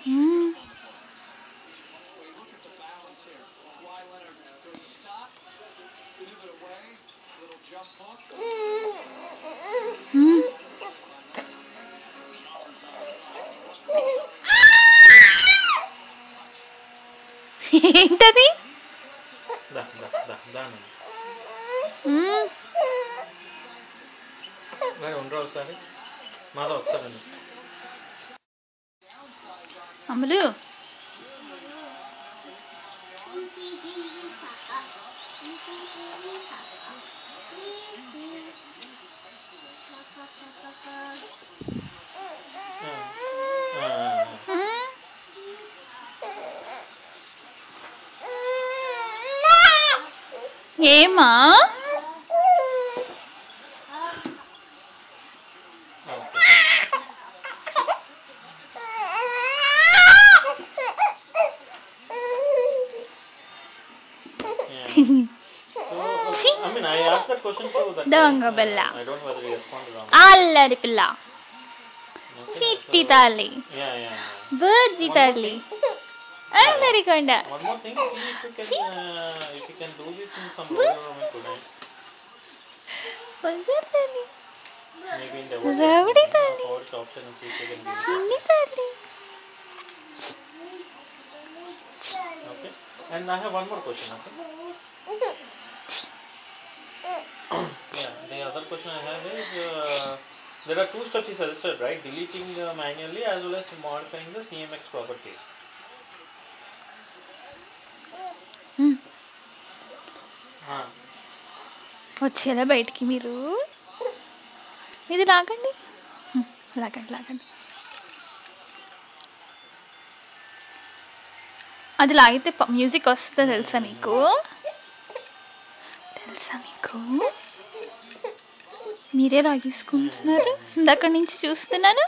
మ్మ్. మ్మ్. ఏంటది? మ్మ్. ఉండరా ఒకసారి మాతో ఒకసారి అమలు మ్మ్. ఏమా? ఛీ! దొంగ పిల్ల, అల్లరి పిల్ల, చిట్టి తల్లి, బుజ్జి తల్లి, అల్లరి కొండ, బంగారు తల్లి, రౌడీ తల్లి, చిన్ని తల్లి. Okay. And I have one more question. Okay. Yeah. The other question I have is there are two steps you suggested, right? Deleting manually as well as modifying the CMX properties. వచ్చేలా బయటికి మీరు. ఇది లాగండి, లాగండి లాగండి. అది లాగితే music వస్తుందో తెలుసా మీకు? తెలుసా మీకు? మీరే లాగేసుకుంటున్నారు, ఇందాక నుంచి చూస్తున్నాను.